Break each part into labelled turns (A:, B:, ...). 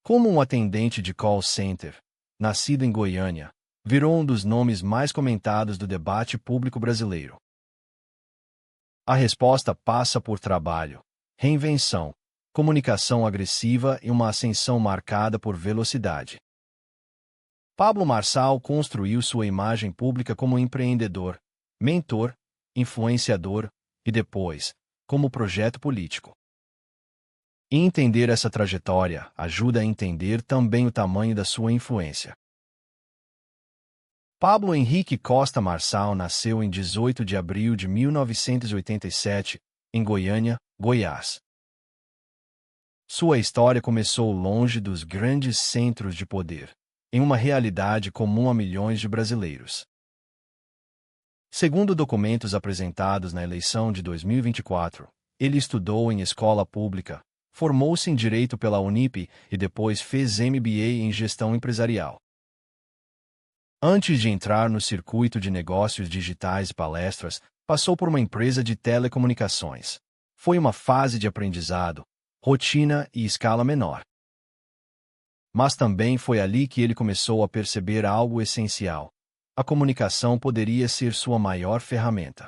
A: Como um atendente de call center, nascido em Goiânia, virou um dos nomes mais comentados do debate público brasileiro. A resposta passa por trabalho, reinvenção, comunicação agressiva e uma ascensão marcada por velocidade. Pablo Marçal construiu sua imagem pública como empreendedor, mentor, influenciador e depois, como projeto político. E entender essa trajetória ajuda a entender também o tamanho da sua influência. Pablo Henrique Costa Marçal nasceu em 18 de abril de 1987, em Goiânia, Goiás. Sua história começou longe dos grandes centros de poder, em uma realidade comum a milhões de brasileiros. Segundo documentos apresentados na eleição de 2024, ele estudou em escola pública, formou-se em Direito pela Unip e depois fez MBA em Gestão Empresarial. Antes de entrar no circuito de negócios digitais e palestras, passou por uma empresa de telecomunicações. Foi uma fase de aprendizado, rotina e escala menor. Mas também foi ali que ele começou a perceber algo essencial. A comunicação poderia ser sua maior ferramenta.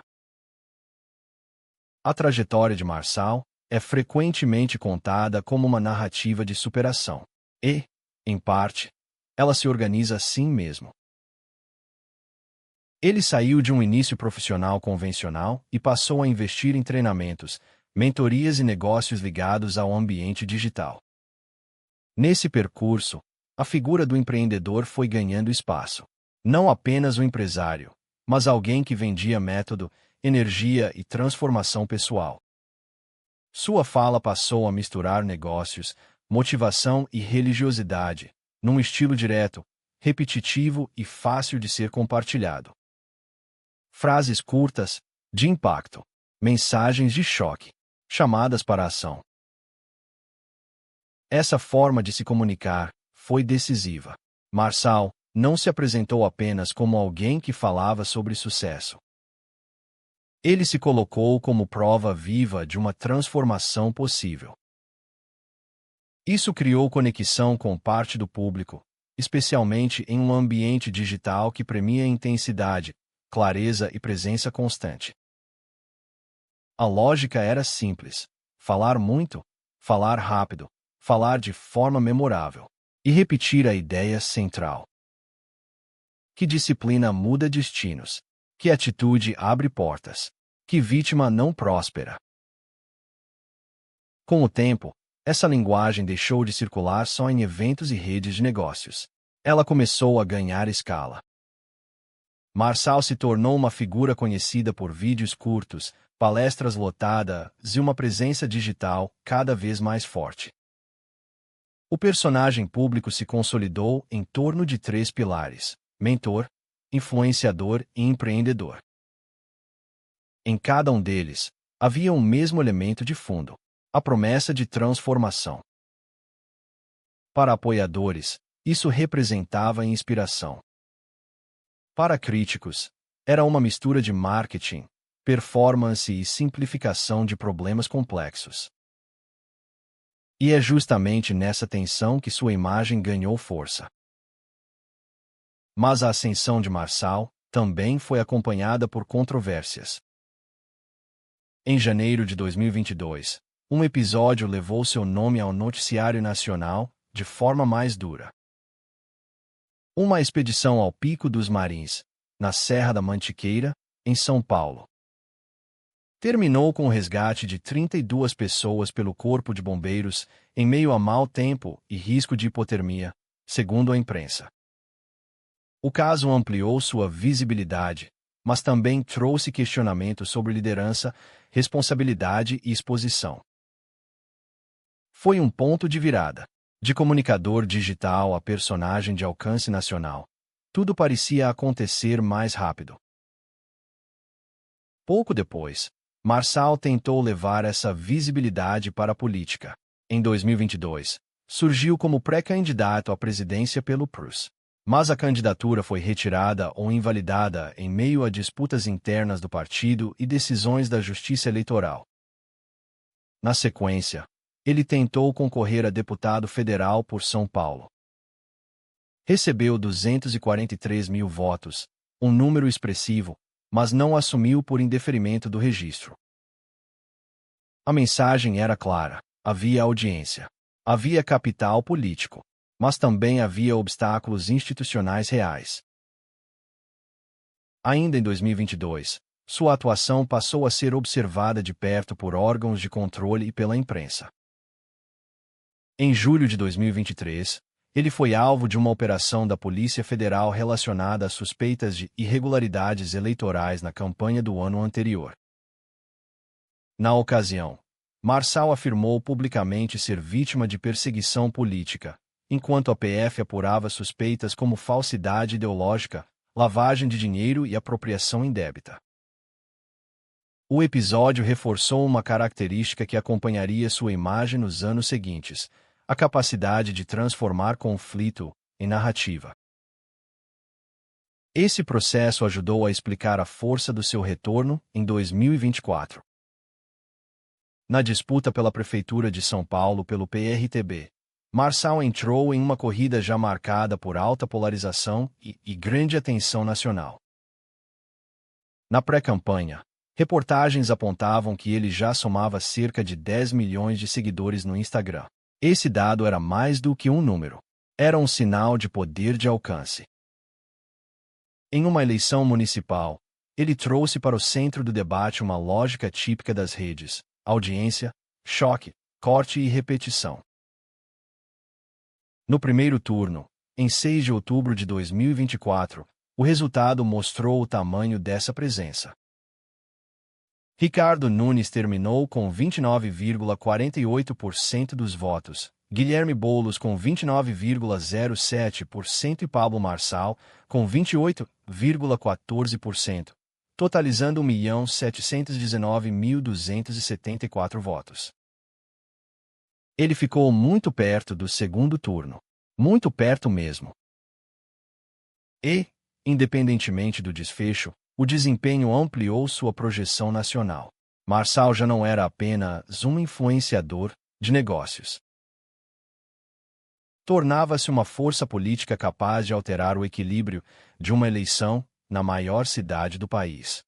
A: A trajetória de Marçal é frequentemente contada como uma narrativa de superação. E, em parte, ela se organiza assim mesmo. Ele saiu de um início profissional convencional e passou a investir em treinamentos, mentorias e negócios ligados ao ambiente digital. Nesse percurso, a figura do empreendedor foi ganhando espaço. Não apenas o empresário, mas alguém que vendia método, energia e transformação pessoal. Sua fala passou a misturar negócios, motivação e religiosidade, num estilo direto, repetitivo e fácil de ser compartilhado. Frases curtas, de impacto, mensagens de choque, chamadas para a ação. Essa forma de se comunicar foi decisiva. Marçal não se apresentou apenas como alguém que falava sobre sucesso. Ele se colocou como prova viva de uma transformação possível. Isso criou conexão com parte do público, especialmente em um ambiente digital que premia intensidade, clareza e presença constante. A lógica era simples: falar muito, falar rápido, falar de forma memorável e repetir a ideia central. Que disciplina muda destinos, que atitude abre portas, que vítima não próspera. Com o tempo, essa linguagem deixou de circular só em eventos e redes de negócios. Ela começou a ganhar escala. Marçal se tornou uma figura conhecida por vídeos curtos, palestras lotadas e uma presença digital cada vez mais forte. O personagem público se consolidou em torno de 3 pilares: mentor, influenciador e empreendedor. Em cada um deles, havia um mesmo elemento de fundo: a promessa de transformação. Para apoiadores, isso representava inspiração. Para críticos, era uma mistura de marketing, performance e simplificação de problemas complexos. E é justamente nessa tensão que sua imagem ganhou força. Mas a ascensão de Marçal também foi acompanhada por controvérsias. Em janeiro de 2022, um episódio levou seu nome ao noticiário nacional de forma mais dura. Uma expedição ao Pico dos Marins, na Serra da Mantiqueira, em São Paulo, terminou com o resgate de 32 pessoas pelo Corpo de Bombeiros em meio a mau tempo e risco de hipotermia, segundo a imprensa. O caso ampliou sua visibilidade, mas também trouxe questionamentos sobre liderança, responsabilidade e exposição. Foi um ponto de virada. De comunicador digital a personagem de alcance nacional, tudo parecia acontecer mais rápido. Pouco depois, Marçal tentou levar essa visibilidade para a política. Em 2022, surgiu como pré-candidato à presidência pelo PROS. Mas a candidatura foi retirada ou invalidada em meio a disputas internas do partido e decisões da Justiça Eleitoral. Na sequência, ele tentou concorrer a deputado federal por São Paulo. Recebeu 243 mil votos, um número expressivo, mas não assumiu por indeferimento do registro. A mensagem era clara: havia audiência. Havia capital político, mas também havia obstáculos institucionais reais. Ainda em 2022, sua atuação passou a ser observada de perto por órgãos de controle e pela imprensa. Em julho de 2023, ele foi alvo de uma operação da Polícia Federal relacionada a suspeitas de irregularidades eleitorais na campanha do ano anterior. Na ocasião, Marçal afirmou publicamente ser vítima de perseguição política, enquanto a PF apurava suspeitas como falsidade ideológica, lavagem de dinheiro e apropriação indébita. O episódio reforçou uma característica que acompanharia sua imagem nos anos seguintes: a capacidade de transformar conflito em narrativa. Esse processo ajudou a explicar a força do seu retorno em 2024. Na disputa pela Prefeitura de São Paulo pelo PRTB, Marçal entrou em uma corrida já marcada por alta polarização e grande atenção nacional. Na pré-campanha, reportagens apontavam que ele já somava cerca de 10 milhões de seguidores no Instagram. Esse dado era mais do que um número. Era um sinal de poder de alcance. Em uma eleição municipal, ele trouxe para o centro do debate uma lógica típica das redes: audiência, choque, corte e repetição. No primeiro turno, em 6 de outubro de 2024, o resultado mostrou o tamanho dessa presença. Ricardo Nunes terminou com 29,48% dos votos, Guilherme Boulos com 29,07% e Pablo Marçal com 28,14%, totalizando 1.719.274 votos. Ele ficou muito perto do segundo turno. Muito perto mesmo. E, independentemente do desfecho, o desempenho ampliou sua projeção nacional. Marçal já não era apenas um influenciador de negócios. Tornava-se uma força política capaz de alterar o equilíbrio de uma eleição na maior cidade do país.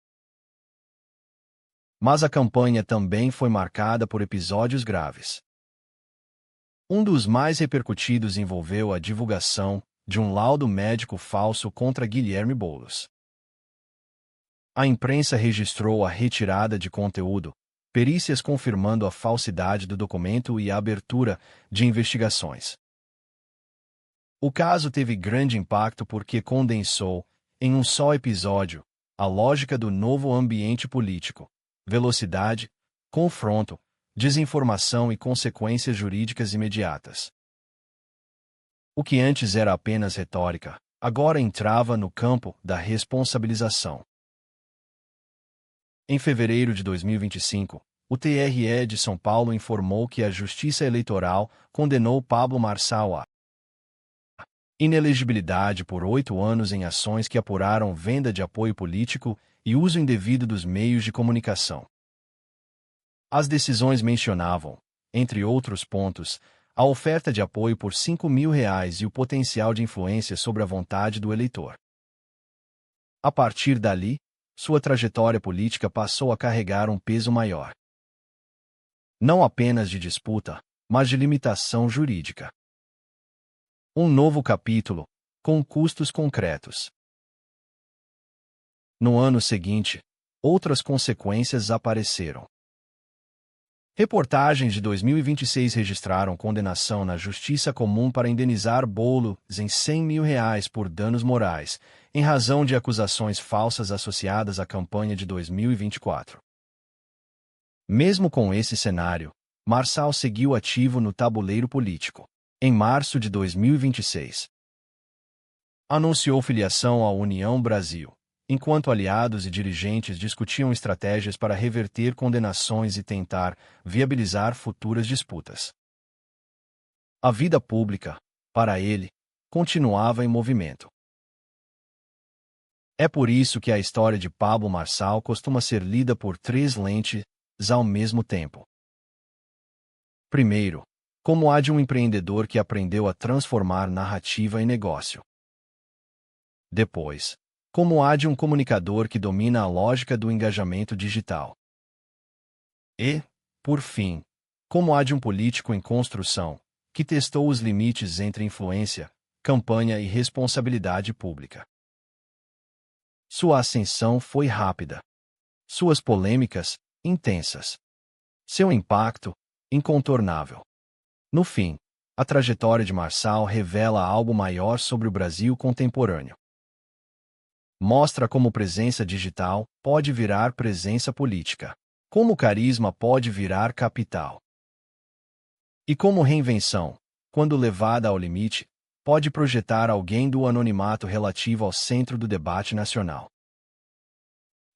A: Mas a campanha também foi marcada por episódios graves. Um dos mais repercutidos envolveu a divulgação de um laudo médico falso contra Guilherme Boulos. A imprensa registrou a retirada de conteúdo, perícias confirmando a falsidade do documento e a abertura de investigações. O caso teve grande impacto porque condensou, em um só episódio, a lógica do novo ambiente político: velocidade, confronto, desinformação e consequências jurídicas imediatas. O que antes era apenas retórica, agora entrava no campo da responsabilização. Em fevereiro de 2025, o TRE de São Paulo informou que a Justiça Eleitoral condenou Pablo Marçal à inelegibilidade por 8 anos em ações que apuraram venda de apoio político e uso indevido dos meios de comunicação. As decisões mencionavam, entre outros pontos, a oferta de apoio por R$ 5.000 e o potencial de influência sobre a vontade do eleitor. A partir dali, sua trajetória política passou a carregar um peso maior. Não apenas de disputa, mas de limitação jurídica. Um novo capítulo, com custos concretos. No ano seguinte, outras consequências apareceram. Reportagens de 2026 registraram condenação na Justiça Comum para indenizar Boulos em R$ 100.000 por danos morais, em razão de acusações falsas associadas à campanha de 2024. Mesmo com esse cenário, Marçal seguiu ativo no tabuleiro político. Em março de 2026, anunciou filiação à União Brasil, enquanto aliados e dirigentes discutiam estratégias para reverter condenações e tentar viabilizar futuras disputas. A vida pública, para ele, continuava em movimento. É por isso que a história de Pablo Marçal costuma ser lida por 3 lentes ao mesmo tempo. Primeiro, como há de um empreendedor que aprendeu a transformar narrativa em negócio. Depois, como há de um comunicador que domina a lógica do engajamento digital. E, por fim, como há de um político em construção, que testou os limites entre influência, campanha e responsabilidade pública. Sua ascensão foi rápida. Suas polêmicas, intensas. Seu impacto, incontornável. No fim, a trajetória de Marçal revela algo maior sobre o Brasil contemporâneo. Mostra como presença digital pode virar presença política. Como carisma pode virar capital. E como reinvenção, quando levada ao limite, pode projetar alguém do anonimato relativo ao centro do debate nacional.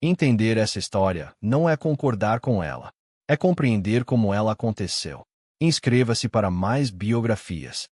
A: Entender essa história não é concordar com ela, é compreender como ela aconteceu. Inscreva-se para mais biografias.